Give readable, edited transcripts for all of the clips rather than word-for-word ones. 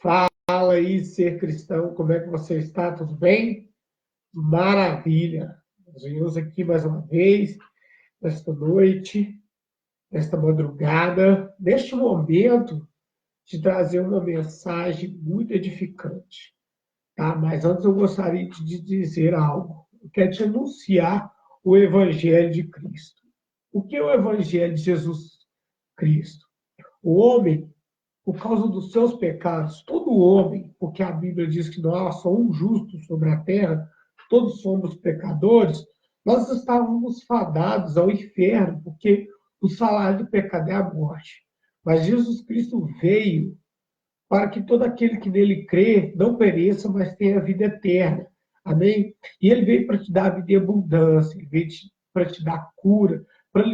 Fala aí, ser cristão, como é que você está? Tudo bem? Maravilha! Nós viemos aqui mais uma vez, nesta noite, nesta madrugada, neste momento, de trazer uma mensagem muito edificante, tá? Mas antes eu gostaria de dizer algo. Eu quero te anunciar o Evangelho de Cristo. O que é o Evangelho de Jesus Cristo? O homem, por causa dos seus pecados, todo homem, porque a Bíblia diz que não há só um justo sobre a terra, todos somos pecadores, nós estávamos fadados ao inferno, porque o salário do pecado é a morte. Mas Jesus Cristo veio para que todo aquele que nele crê não pereça, mas tenha vida eterna. Amém? E ele veio para te dar a vida em abundância, ele veio para te dar cura, para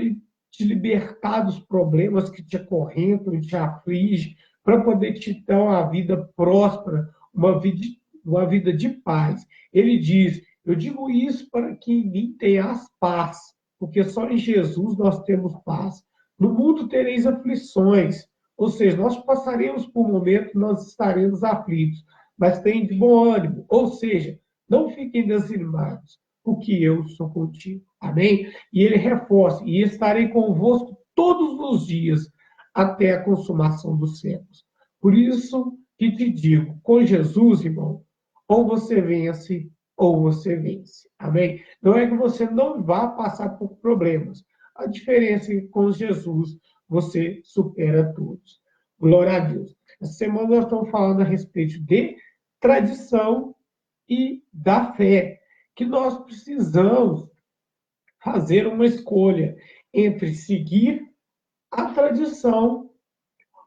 te libertar dos problemas que te acorrentam e te afligem, para poder te dar uma vida próspera, uma vida de paz. Ele diz: eu digo isso para que em mim tenhas paz, porque só em Jesus nós temos paz. No mundo tereis aflições, ou seja, nós passaremos por um momento que nós estaremos aflitos, mas tenham de bom ânimo. Ou seja, não fiquem desanimados, porque eu sou contigo. Amém? E ele reforça: e estarei convosco todos os dias, até a consumação dos séculos. Por isso que te digo, com Jesus, irmão, ou você vence, ou você vence. Amém? Não é que você não vá passar por problemas. A diferença é que com Jesus você supera todos. Glória a Deus. Essa semana nós estamos falando a respeito de tradição e da fé, que nós precisamos fazer uma escolha entre seguir a tradição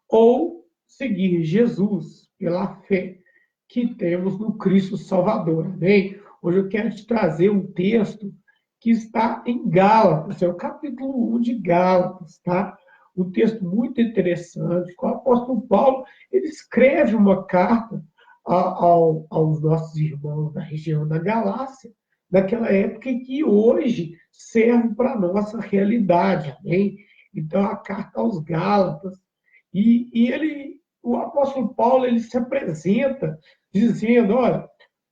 ou seguir Jesus pela fé que temos no Cristo Salvador. Amém? Hoje eu quero te trazer um texto que está em Gálatas, é o capítulo 1 de Gálatas, tá? Um texto muito interessante, que o apóstolo Paulo ele escreve uma carta aos nossos irmãos da região da Galácia, daquela época em que hoje serve para a nossa realidade, amém? Então, a carta aos Gálatas, o apóstolo Paulo, ele se apresenta dizendo: olha,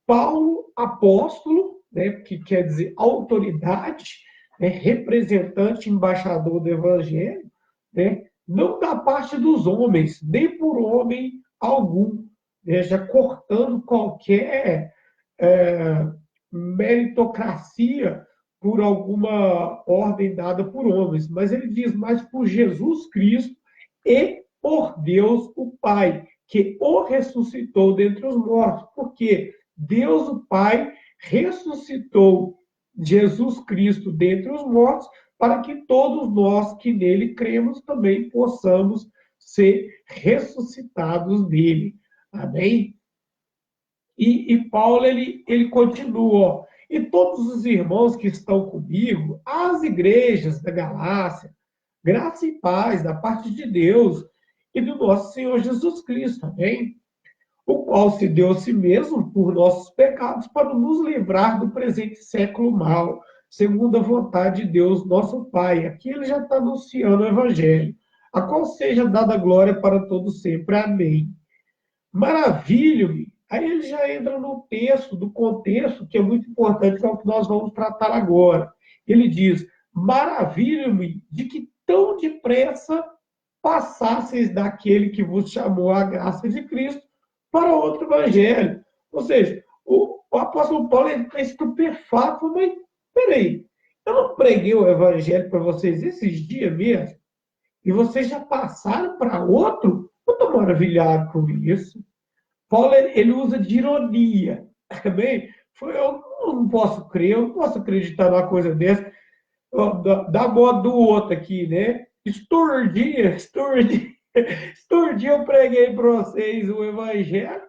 Paulo, apóstolo, né, que quer dizer autoridade, né, representante, embaixador do evangelho, né, não da parte dos homens, nem por homem algum, né, já cortando qualquer meritocracia por alguma ordem dada por homens, mas ele diz: mas por Jesus Cristo e por Deus o Pai, que o ressuscitou dentre os mortos. Porque Deus o Pai ressuscitou Jesus Cristo dentre os mortos, para que todos nós que nele cremos também possamos ser ressuscitados nele. Amém? E Paulo, ele continua: e todos os irmãos que estão comigo, as igrejas da Galácia, graça e paz da parte de Deus e do nosso Senhor Jesus Cristo, amém? O qual se deu a si mesmo por nossos pecados para nos livrar do presente século mal, segundo a vontade de Deus, nosso Pai. Aqui ele já está anunciando o Evangelho, a qual seja dada glória para todos sempre. Amém. Maravilho-me. Aí ele já entra no texto, do contexto, que é muito importante, que é o que nós vamos tratar agora. Ele diz: maravilho-me de que tão depressa passasseis daquele que vos chamou à graça de Cristo para outro evangelho. Ou seja, o apóstolo Paulo está estupefato, mas peraí, eu não preguei o evangelho para vocês esses dias mesmo? E vocês já passaram para outro? Eu estou maravilhado com isso. Paulo, ele usa de ironia também. Eu não posso crer, eu não posso acreditar numa coisa dessa. Da moda do outro aqui, né? Esturdia, eu preguei para vocês o evangelho,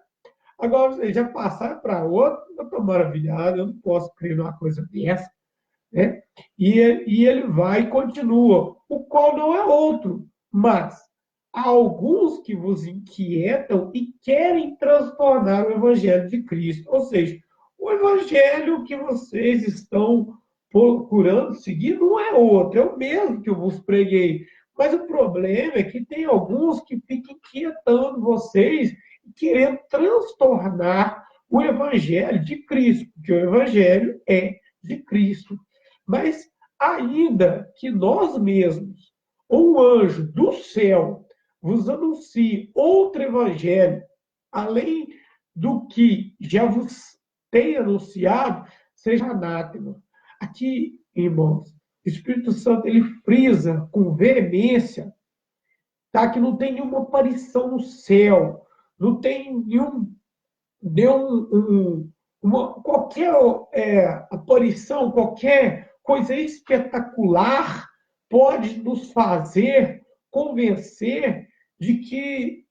agora vocês já passaram para outro. Eu estou maravilhado, eu não posso crer numa coisa dessa, né? E ele vai e continua: o qual não é outro, mas há alguns que vos inquietam e querem transtornar o evangelho de Cristo. Ou seja, o evangelho que vocês estão procurando seguir não é outro, é o mesmo que eu vos preguei. Mas o problema é que tem alguns que ficam inquietando vocês, querendo transtornar o Evangelho de Cristo, porque o Evangelho é de Cristo. Mas, ainda que nós mesmos, ou um anjo do céu, vos anuncie outro Evangelho, além do que já vos tem anunciado, seja anátema. Aqui, irmãos, o Espírito Santo ele frisa com veemência, tá? Que não tem nenhuma aparição no céu, não tem qualquer aparição, qualquer coisa espetacular pode nos fazer convencer de que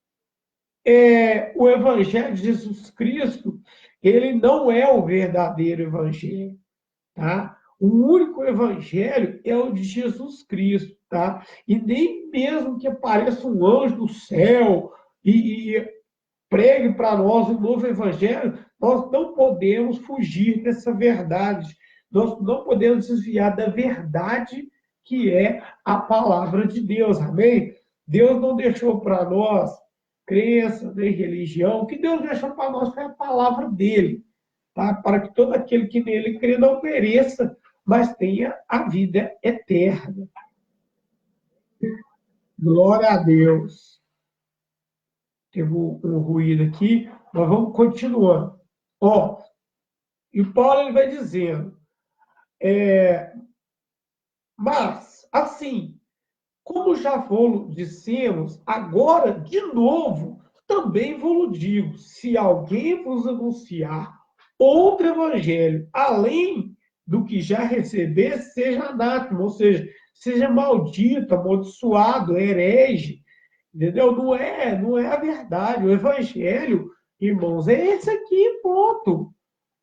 o Evangelho de Jesus Cristo ele não é o verdadeiro Evangelho, tá? O único Evangelho é o de Jesus Cristo, tá? E nem mesmo que apareça um anjo do céu e pregue para nós um novo Evangelho, nós não podemos fugir dessa verdade. Nós não podemos desviar da verdade que é a palavra de Deus, amém? Deus não deixou para nós crença, nem religião. O que Deus deixou para nós foi a palavra dele, tá? Para que todo aquele que nele crê não pereça, mas tenha a vida eterna. Glória a Deus. Teve um ruído aqui, mas vamos continuando. E o Paulo ele vai dizendo, mas, assim, como já vos dissemos, agora, de novo, também vos digo, se alguém vos anunciar outro evangelho, além do que já receber, seja anátema, ou seja maldito, amaldiçoado, herege, entendeu? Não é a verdade. O evangelho, irmãos, é esse aqui, ponto.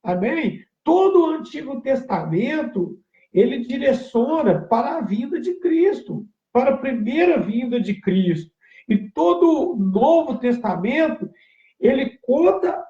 Amém? Todo o Antigo Testamento, ele direciona para a vinda de Cristo, para a primeira vinda de Cristo. E todo o Novo Testamento, ele conta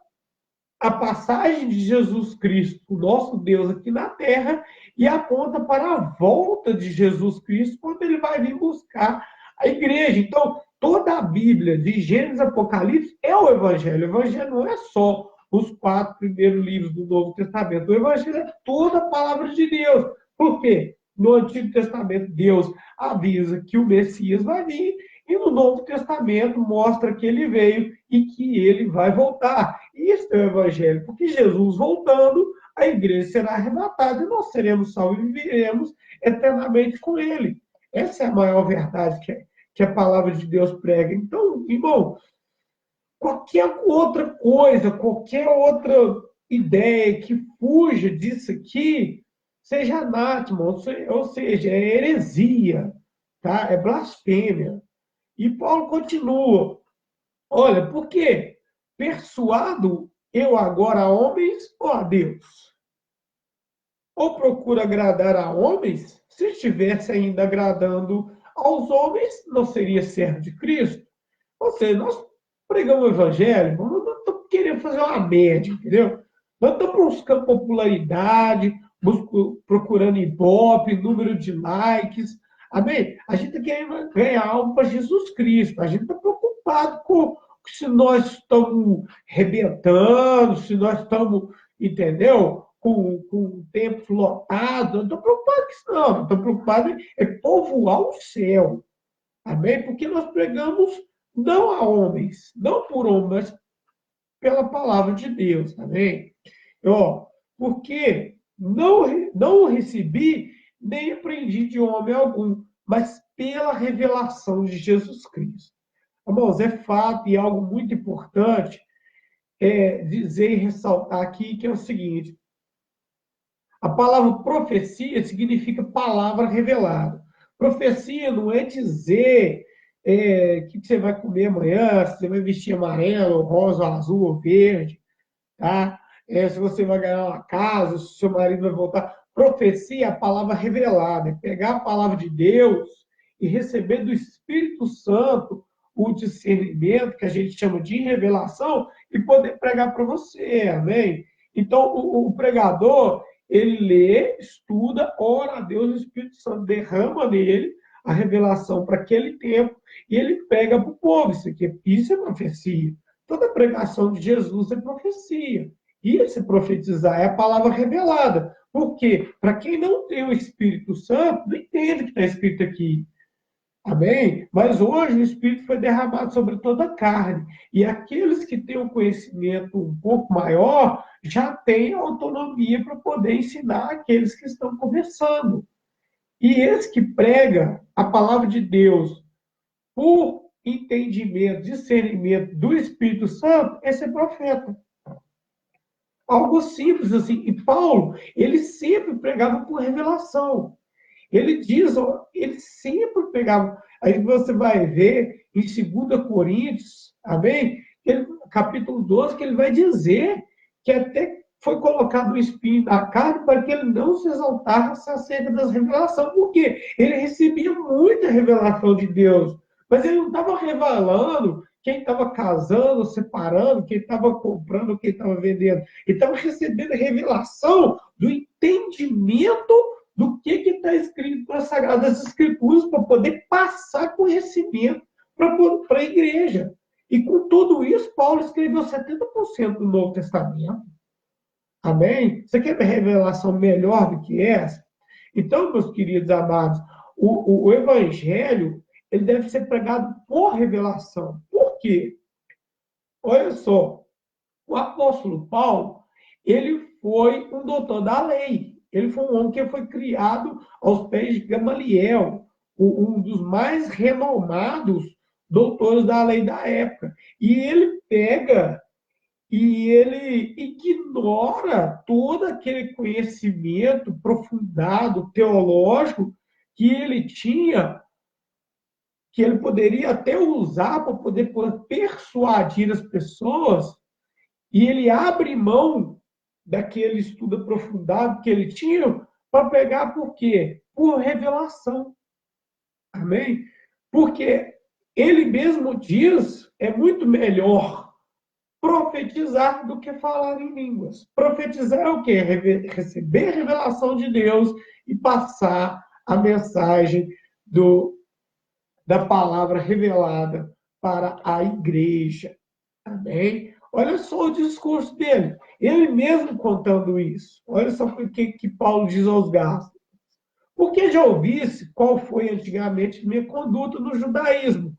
a passagem de Jesus Cristo, o nosso Deus aqui na Terra, e aponta para a volta de Jesus Cristo, quando ele vai vir buscar a igreja. Então, toda a Bíblia, de Gênesis a Apocalipse, é o Evangelho. O Evangelho não é só os 4 primeiros livros do Novo Testamento. O Evangelho é toda a palavra de Deus. Por quê? No Antigo Testamento, Deus avisa que o Messias vai vir, e no Novo Testamento mostra que ele veio e que ele vai voltar. Isso é o Evangelho, porque Jesus voltando, a igreja será arrebatada e nós seremos salvos e viveremos eternamente com ele. Essa é a maior verdade que a palavra de Deus prega. Então, irmão, qualquer outra coisa, qualquer outra ideia que fuja disso aqui, seja anátema, ou seja, é heresia, tá? É blasfêmia. E Paulo continua. Olha, por quê? Persuado eu agora a homens ou a Deus? Ou procuro agradar a homens? Se estivesse ainda agradando aos homens, não seria servo de Cristo? Ou seja, nós pregamos o evangelho, nós não estamos querendo fazer uma média, entendeu? Nós estamos buscando popularidade, procurando ibope, número de likes. Amém? A gente está querendo ganhar algo para Jesus Cristo. A gente está preocupado com se nós estamos rebentando, se nós estamos, entendeu? Com tempos lotados. Não estou preocupado com isso, não. Estou preocupado em povoar o céu. Amém? Porque nós pregamos não a homens, não por homens, mas pela palavra de Deus. Amém? Porque não recebi nem aprendi de homem algum, mas pela revelação de Jesus Cristo. Irmãos, é fato e algo muito importante dizer e ressaltar aqui, que é o seguinte: a palavra profecia significa palavra revelada. Profecia não é dizer que você vai comer amanhã, se você vai vestir amarelo, rosa, azul ou verde, tá? Se você vai ganhar uma casa, se seu marido vai voltar. Profecia é a palavra revelada, é pegar a palavra de Deus e receber do Espírito Santo o discernimento, que a gente chama de revelação, e poder pregar para você, amém? Então, o pregador, ele lê, estuda, ora a Deus, o Espírito Santo derrama nele a revelação para aquele tempo, e ele pega para o povo. Isso é profecia. Toda pregação de Jesus é profecia. E se profetizar é a palavra revelada. Por quê? Para quem não tem o Espírito Santo, não entende o que está escrito aqui. Amém? Mas hoje o Espírito foi derramado sobre toda a carne. E aqueles que têm um conhecimento um pouco maior já têm autonomia para poder ensinar aqueles que estão começando. E esse que prega a palavra de Deus por entendimento, discernimento do Espírito Santo, esse é profeta. Algo simples assim. E Paulo, ele sempre pregava por revelação. Ele diz, ó, ele sempre pegava. Aí você vai ver em 2 Coríntios, amém? Capítulo 12, que ele vai dizer que até foi colocado o espinho na carne para que ele não se exaltasse acerca das revelações. Por quê? Ele recebia muita revelação de Deus, mas ele não estava revelando quem estava casando, separando, quem estava comprando, quem estava vendendo. Ele estava recebendo revelação do entendimento do que está escrito nas Sagradas Escrituras para poder passar conhecimento para a igreja. E com tudo isso, Paulo escreveu 70% do Novo Testamento. Amém? Você quer uma revelação melhor do que essa? Então, meus queridos amados, o Evangelho ele deve ser pregado por revelação. Por quê? Olha só, o apóstolo Paulo, ele foi um doutor da lei. Ele foi um homem que foi criado aos pés de Gamaliel, um dos mais renomados doutores da lei da época. E ele pega e ele ignora todo aquele conhecimento aprofundado, teológico, que ele tinha, que ele poderia até usar para poder persuadir as pessoas, e ele abre mão daquele estudo aprofundado que ele tinha para pegar por quê? Por revelação. Amém? Porque ele mesmo diz, é muito melhor profetizar do que falar em línguas. Profetizar é o quê? Receber revelação de Deus e passar a mensagem da palavra revelada para a igreja. Amém? Olha só o discurso dele. Ele mesmo contando isso. Olha só o que Paulo diz aos Gálatas. Porque já ouvisse qual foi antigamente minha conduta no judaísmo,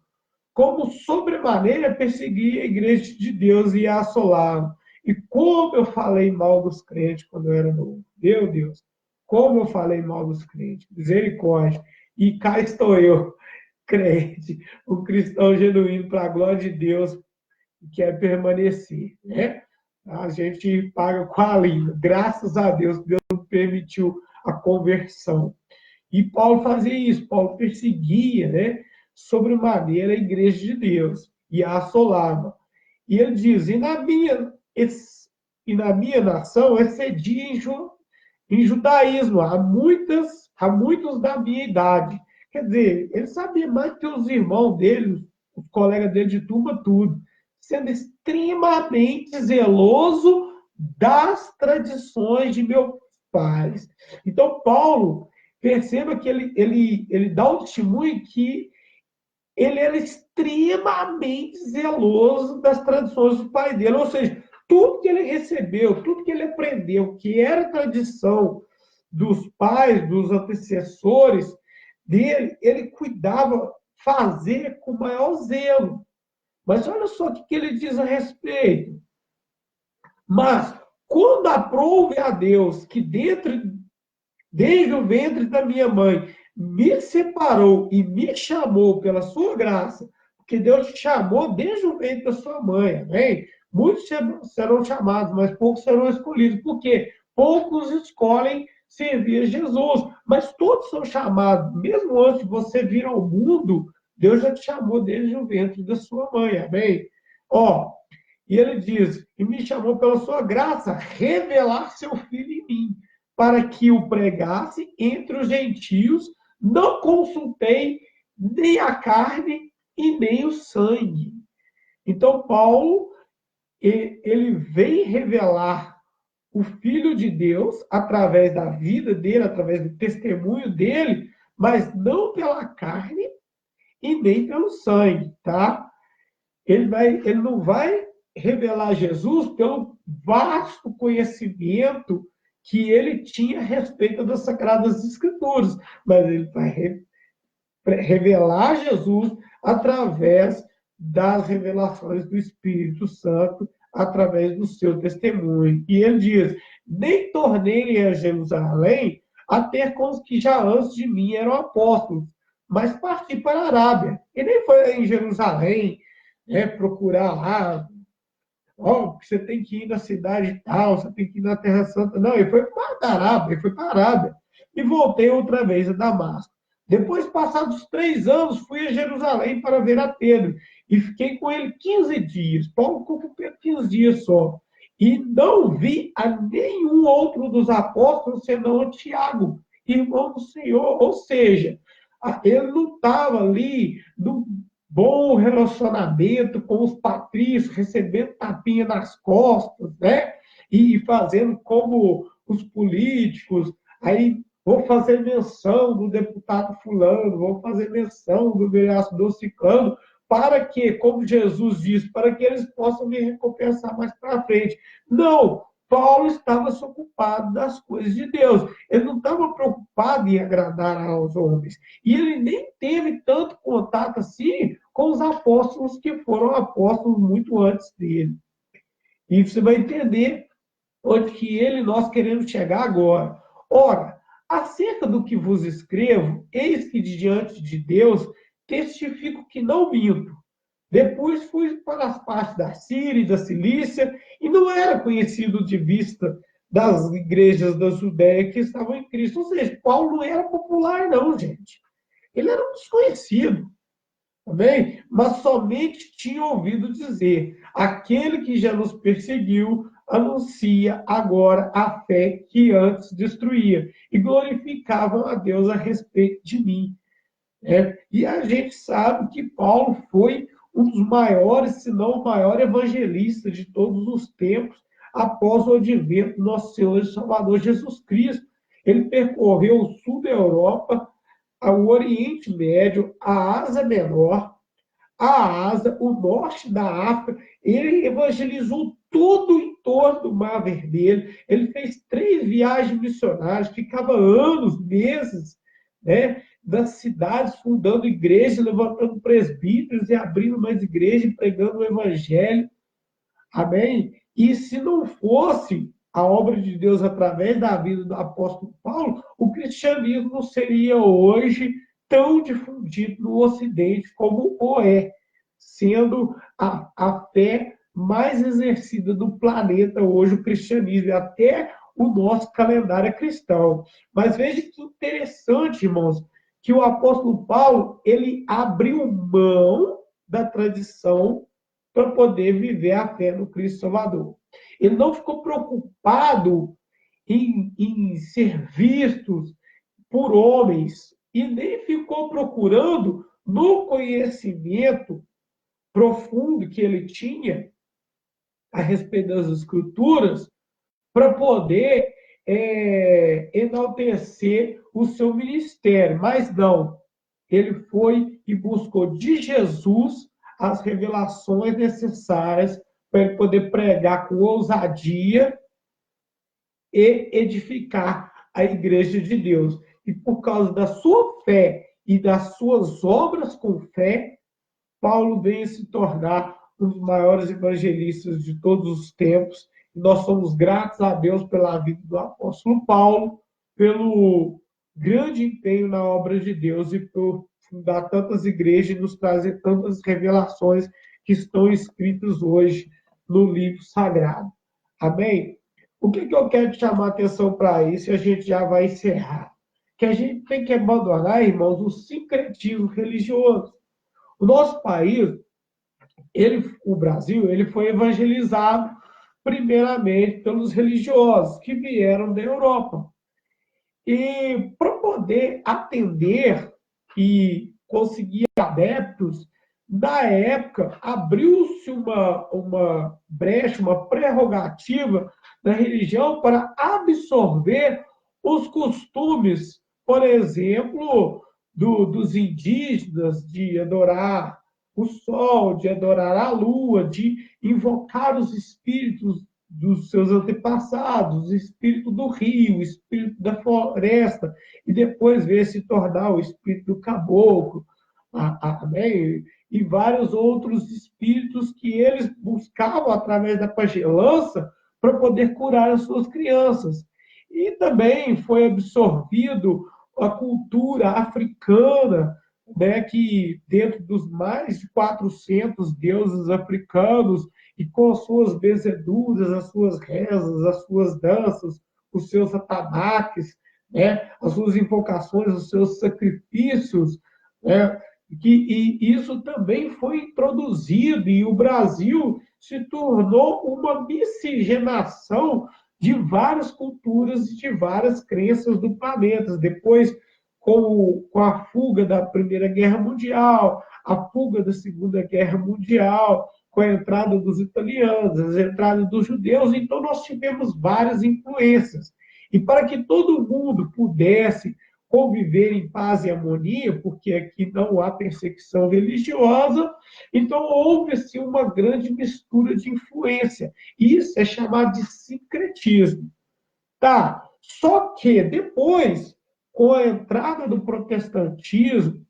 como sobremaneira perseguia a igreja de Deus e a assolava. E como eu falei mal dos crentes quando eu era novo. Meu Deus, como eu falei mal dos crentes. Misericórdia. E cá estou eu, crente, um cristão genuíno para a glória de Deus, quer permanecer, né? A gente paga com a língua. Graças a Deus, Deus permitiu a conversão. E Paulo fazia isso, Paulo perseguia, né, sobremaneira a igreja de Deus e a assolava. E ele diz, e na minha nação excedia em judaísmo, há muitos da minha idade. Quer dizer, ele sabia mais que os irmãos dele, os colegas dele de turma, tudo, sendo extremamente zeloso das tradições de meus pais. Então, Paulo, perceba que ele dá um testemunho que ele era extremamente zeloso das tradições do pai dele. Ou seja, tudo que ele recebeu, tudo que ele aprendeu, que era tradição dos pais, dos antecessores dele, ele cuidava fazer com maior zelo. Mas olha só o que ele diz a respeito. Mas, quando aprouve a Deus que desde o ventre da minha mãe me separou e me chamou pela sua graça, porque Deus te chamou desde o ventre da sua mãe, amém? Muitos serão chamados, mas poucos serão escolhidos. Por quê? Poucos escolhem servir a Jesus, mas todos são chamados. Mesmo antes de você vir ao mundo, Deus já te chamou desde o ventre da sua mãe, amém? Ó, e ele diz, e me chamou pela sua graça, revelar seu filho em mim, para que o pregasse entre os gentios, não consultei nem a carne e nem o sangue. Então, Paulo, ele vem revelar o Filho de Deus através da vida dele, através do testemunho dele, mas não pela carne e nem pelo sangue, tá? Ele não vai revelar Jesus pelo vasto conhecimento que ele tinha a respeito das Sagradas Escrituras, mas ele vai revelar Jesus através das revelações do Espírito Santo, através do seu testemunho. E ele diz: nem tornei a Jerusalém a ter com os que já antes de mim eram apóstolos, mas parti para a Arábia. E nem foi em Jerusalém, procurar lá, você tem que ir na cidade tal, você tem que ir na Terra Santa. Não, ele foi para a Arábia, ele foi para a Arábia. E voltei outra vez a Damasco. Depois, passados 3 anos, fui a Jerusalém para ver a Pedro. E fiquei com ele 15 dias. Paulo ficou com Pedro 15 dias só. E não vi a nenhum outro dos apóstolos, senão a Tiago, irmão do Senhor. Ou seja, ele não estava ali no bom relacionamento com os patrícios, recebendo tapinha nas costas, né? E fazendo como os políticos, aí vou fazer menção do deputado fulano, vou fazer menção do vereador ciclano, para que, como Jesus diz, para que eles possam me recompensar mais para frente. Não, Paulo estava se ocupado das coisas de Deus. Ele não estava preocupado em agradar aos homens. E ele nem teve tanto contato assim com os apóstolos que foram apóstolos muito antes dele. E você vai entender onde que ele e nós queremos chegar agora. Ora, acerca do que vos escrevo, eis que diante de Deus testifico que não minto. Depois fui para as partes da Síria e da Cilícia, e não era conhecido de vista das igrejas da Judéia que estavam em Cristo. Ou seja, Paulo não era popular, não, gente. Ele era um desconhecido. Amém? Mas somente tinha ouvido dizer: aquele que já nos perseguiu anuncia agora a fé que antes destruía, e glorificavam a Deus a respeito de mim. E a gente sabe que Paulo foi um dos maiores, se não o maior evangelista de todos os tempos, após o advento do nosso Senhor e Salvador Jesus Cristo. Ele percorreu o sul da Europa, o Oriente Médio, a Ásia Menor, a Ásia, o norte da África. Ele evangelizou tudo em torno do Mar Vermelho. Ele fez 3 viagens missionárias, ficava anos, meses, né, das cidades, fundando igrejas, levantando presbíteros e abrindo mais igrejas, pregando o evangelho. Amém? E se não fosse a obra de Deus através da vida do apóstolo Paulo, o cristianismo não seria hoje tão difundido no Ocidente como o é, sendo a fé mais exercida do planeta hoje, o cristianismo, e até o nosso calendário é cristão. Mas veja que interessante, irmãos, que o apóstolo Paulo, ele abriu mão da tradição para poder viver a fé no Cristo Salvador. Ele não ficou preocupado em ser visto por homens e nem ficou procurando no conhecimento profundo que ele tinha a respeito das Escrituras para poder enaltecer o seu ministério. Mas não, ele foi e buscou de Jesus as revelações necessárias para ele poder pregar com ousadia e edificar a igreja de Deus. E por causa da sua fé e das suas obras com fé, Paulo veio se tornar um dos maiores evangelistas de todos os tempos. E nós somos gratos a Deus pela vida do apóstolo Paulo, pelo grande empenho na obra de Deus e por fundar tantas igrejas e nos trazer tantas revelações que estão escritas hoje no livro sagrado. Amém? O que eu quero chamar a atenção para isso e a gente já vai encerrar? Que a gente tem que abandonar, irmãos, o sincretismo religioso. O nosso país, o Brasil, ele foi evangelizado primeiramente pelos religiosos que vieram da Europa. E para poder atender e conseguir adeptos, na época, abriu-se uma brecha, uma prerrogativa da religião para absorver os costumes, por exemplo, dos indígenas de adorar o sol, de adorar a lua, de invocar os espíritos dos seus antepassados, o espírito do rio, o espírito da floresta, e depois veio se tornar o espírito do caboclo, né? E vários outros espíritos que eles buscavam através da pagelança para poder curar as suas crianças. E também foi absorvido a cultura africana, né, que dentro dos mais de 400 deuses africanos, e com as suas benzeduras, as suas rezas, as suas danças, os seus atabaques, né, as suas invocações, os seus sacrifícios, né, e isso também foi introduzido, e o Brasil se tornou uma miscigenação de várias culturas e de várias crenças do planeta. Depois, com a fuga da Primeira Guerra Mundial, a fuga da Segunda Guerra Mundial, com a entrada dos italianos, a entrada dos judeus, então nós tivemos várias influências. E para que todo mundo pudesse conviver em paz e harmonia, porque aqui não há perseguição religiosa, então houve-se uma grande mistura de influência. Isso é chamado de sincretismo. Tá? Só que depois, com a entrada do protestantismo,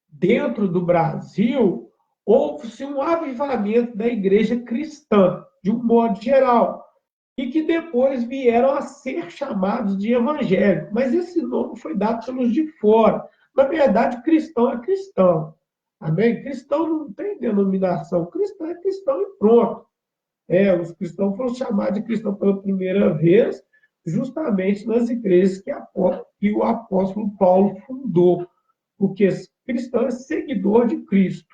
dentro do Brasil, houve-se um avivamento da igreja cristã, de um modo geral, e que depois vieram a ser chamados de evangélicos. Mas esse nome foi dado pelos de fora. Na verdade, cristão é cristão. Amém? Cristão não tem denominação. Cristão é cristão e pronto. Os cristãos foram chamados de cristão pela primeira vez, justamente nas igrejas que o apóstolo Paulo fundou, porque cristão é seguidor de Cristo.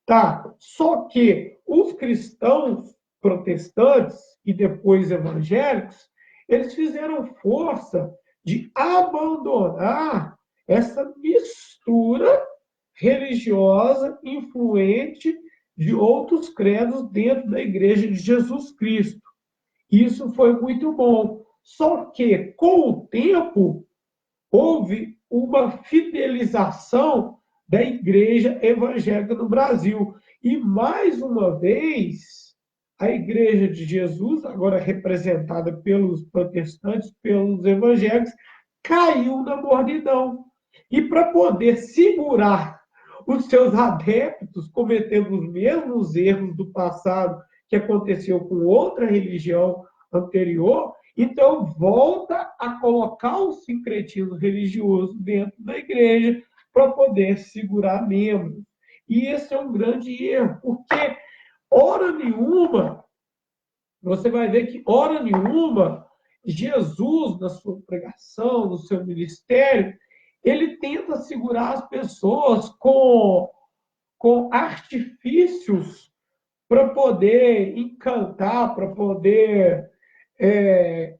Tá? Só que os cristãos protestantes e depois evangélicos, eles fizeram força de abandonar essa mistura religiosa influente de outros credos dentro da Igreja de Jesus Cristo. Isso foi muito bom. Só que, com o tempo, houve uma fidelização da Igreja Evangélica no Brasil. E, mais uma vez, a Igreja de Jesus, agora representada pelos protestantes, pelos evangélicos, caiu na mornidão. E para poder segurar os seus adeptos cometendo os mesmos erros do passado que aconteceu com outra religião anterior, então volta a colocar o sincretismo religioso dentro da igreja para poder segurar membros. E esse é um grande erro, porque hora nenhuma, você vai ver que hora nenhuma, Jesus, na sua pregação, no seu ministério, ele tenta segurar as pessoas com artifícios para poder encantar, para poder,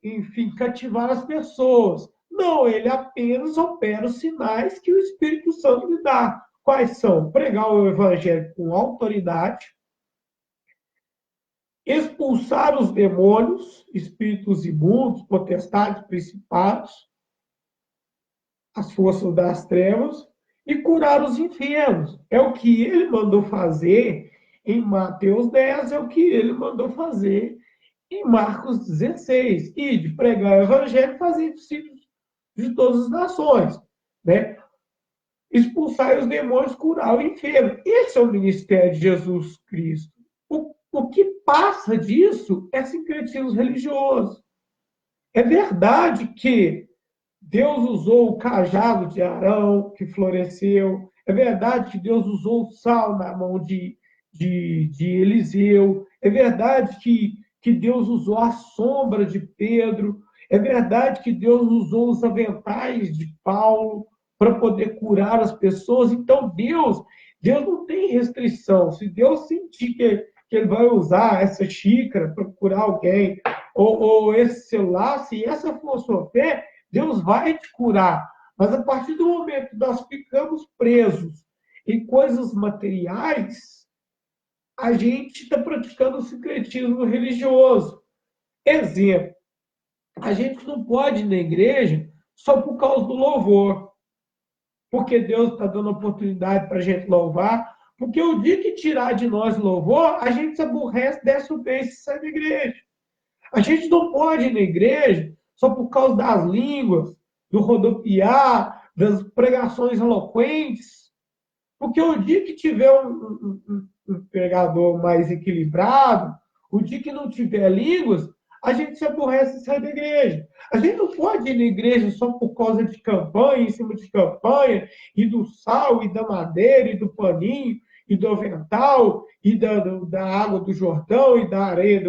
enfim, cativar as pessoas. Não, ele apenas opera os sinais que o Espírito Santo lhe dá. Quais são? Pregar o evangelho com autoridade, expulsar os demônios, espíritos imundos, potestades, principados, as forças das trevas, e curar os enfermos. É o que ele mandou fazer em Mateus 10, é o que ele mandou fazer em Marcos 16. E de pregar o evangelho, fazer discípulos de todas as nações. Né? Expulsar os demônios, curar o enfermo. Esse é o ministério de Jesus Cristo. O que passa disso é sincretismo religioso. É verdade que Deus usou o cajado de Arão, que floresceu. É verdade que Deus usou o sal na mão de Eliseu. É verdade que Deus usou a sombra de Pedro. É verdade que Deus usou os aventais de Paulo para poder curar as pessoas. Então, Deus não tem restrição. Se Deus sentir que ele vai usar essa xícara para curar alguém, ou esse celular, se essa for a sua fé, Deus vai te curar. Mas a partir do momento que nós ficamos presos em coisas materiais, a gente está praticando o sincretismo religioso. Exemplo, a gente não pode ir na igreja só por causa do louvor. porque Deus está dando oportunidade para a gente louvar, porque o dia que tirar de nós louvor, a gente se aborrece, desce o beijo e sai da igreja. A gente não pode ir na igreja só por causa das línguas, do rodopiar, das pregações eloquentes, porque o dia que tiver um pregador mais equilibrado, o dia que não tiver línguas, a gente se aborrece e sai da igreja. A gente não pode ir na igreja só por causa de campanha, em cima de campanha, e do sal, e da madeira, e do paninho, e do avental, e da água do Jordão, e da areia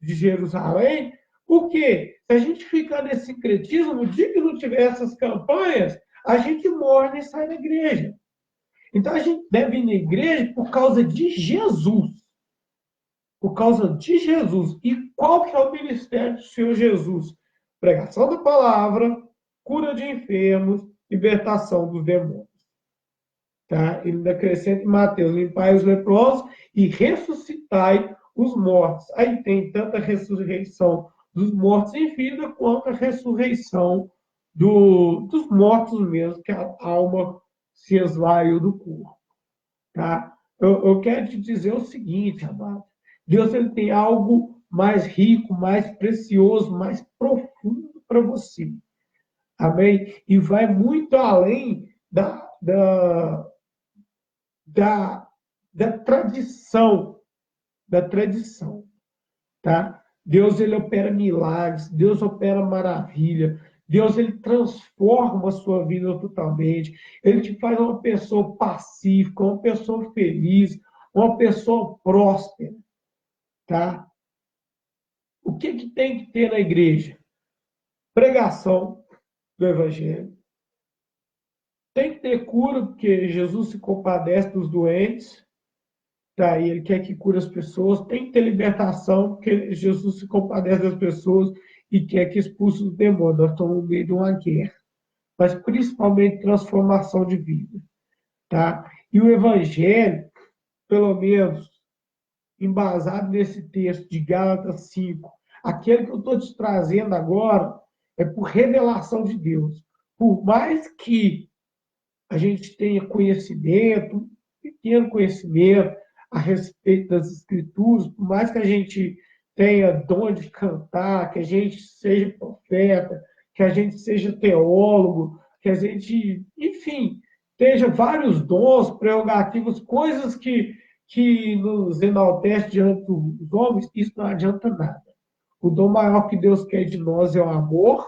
de Jerusalém. Por quê? Se a gente ficar nesse sincretismo, no dia que não tiver essas campanhas, a gente morre e sai da igreja. Então a gente deve ir na igreja por causa de Jesus. Por causa de Jesus. E qual que é o ministério do Senhor Jesus? Pregação da palavra, cura de enfermos, libertação dos demônios. Tá? Ele ainda acrescenta em Mateus: limpai os leprosos e ressuscitai os mortos. Aí tem tanto a ressurreição dos mortos em vida, quanto a ressurreição dos mortos mesmo, que a alma se esvaiu do corpo. Tá? Eu quero te dizer o seguinte, amado. Deus ele tem algo mais rico, mais precioso, mais profundo para você. Amém? E vai muito além da, da tradição, da tradição, tá? Deus ele opera milagres, Deus opera maravilha, Deus ele transforma a sua vida totalmente, ele te faz uma pessoa pacífica, uma pessoa feliz, uma pessoa próspera, tá? O que que tem que ter na igreja? Pregação do evangelho. Tem que ter cura, porque Jesus se compadece dos doentes, tá? E ele quer que cure as pessoas. Tem que ter libertação, porque Jesus se compadece das pessoas e quer que expulse os demônios. Nós estamos no meio de uma guerra. Mas principalmente transformação de vida, tá? E o evangelho, pelo menos embasado nesse texto de Gálatas 5, aquele que eu estou te trazendo agora é por revelação de Deus. Por mais que a gente tenha conhecimento, pequeno conhecimento a respeito das Escrituras, por mais que a gente tenha dom de cantar, que a gente seja profeta, que a gente seja teólogo, que a gente, enfim, tenha vários dons, prerrogativas, coisas que nos enaltece diante dos homens, isso não adianta nada. O dom maior que Deus quer de nós é o amor,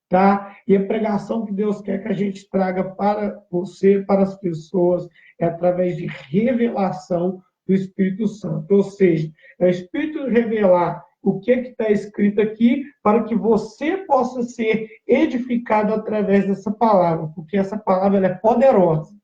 tá? E a pregação que Deus quer que a gente traga para você, para as pessoas, é através de revelação do Espírito Santo. Ou seja, é o Espírito revelar o que está escrito aqui para que você possa ser edificado através dessa palavra, porque essa palavra ela é poderosa,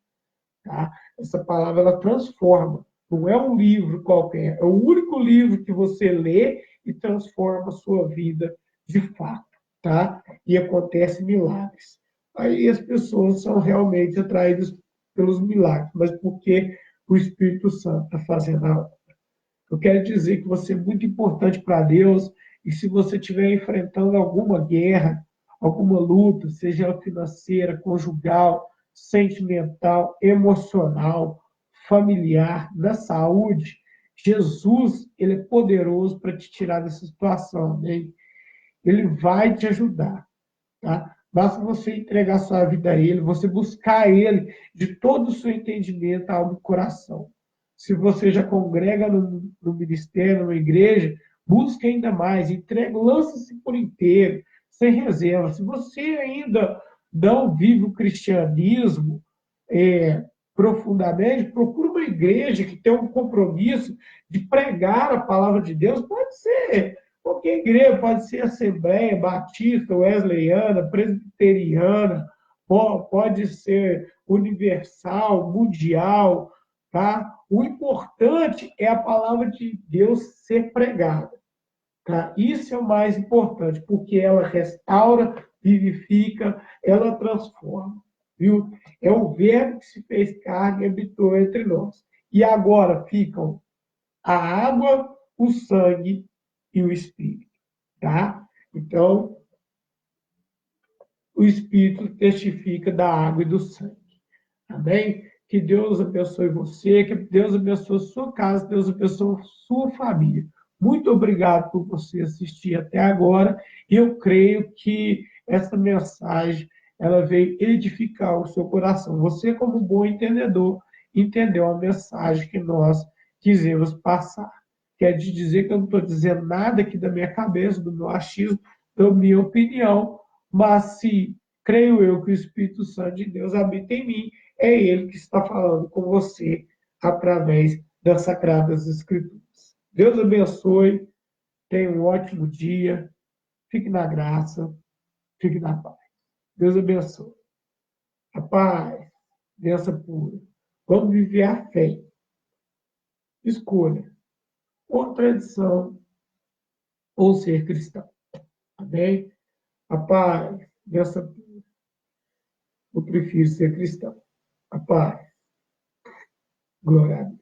tá? Essa palavra ela transforma. Não é um livro qualquer, é o único livro que você lê e transforma a sua vida de fato, tá? E acontece milagres. Aí as pessoas são realmente atraídas pelos milagres, mas porque o Espírito Santo está fazendo a obra. Eu quero dizer que você é muito importante para Deus, e se você estiver enfrentando alguma guerra, alguma luta, seja ela financeira, conjugal, sentimental, emocional, familiar, da saúde, Jesus, ele é poderoso para te tirar dessa situação, né? Ele vai te ajudar, tá? Basta você entregar sua vida a Ele, você buscar Ele de todo o seu entendimento, alma e coração. Se você já congrega no ministério, numa igreja, busque ainda mais, entrega, lança-se por inteiro, sem reserva. Se você ainda não vive o cristianismo profundamente, procure uma igreja que tenha um compromisso de pregar a palavra de Deus. Pode ser qualquer igreja, pode ser Assembleia, Batista, Wesleyana, Presbiteriana, pode ser universal, mundial, tá? O importante é a palavra de Deus ser pregada, tá? Isso é o mais importante, porque ela restaura, vivifica, ela transforma, viu? É o Verbo que se fez carne e habitou entre nós. E agora ficam a água, o sangue e o Espírito, tá? Então, o Espírito testifica da água e do sangue. Amém? Que Deus abençoe você, que Deus abençoe sua casa, Deus abençoe sua família. Muito obrigado por você assistir até agora. E eu creio que essa mensagem ela veio edificar o seu coração. Você, como bom entendedor, entendeu a mensagem que nós quisemos passar. Quer dizer que eu não estou dizendo nada aqui da minha cabeça, do meu achismo, da minha opinião, mas se creio eu que o Espírito Santo de Deus habita em mim, é Ele que está falando com você através das Sagradas Escrituras. Deus abençoe, tenha um ótimo dia, fique na graça, fique na paz. Deus abençoe. A paz, bênção pura. Vamos viver a fé. Escolha ou tradição ou ser cristão. Amém? A paz, bênção pura. Eu prefiro ser cristão. A paz. Glória a Deus.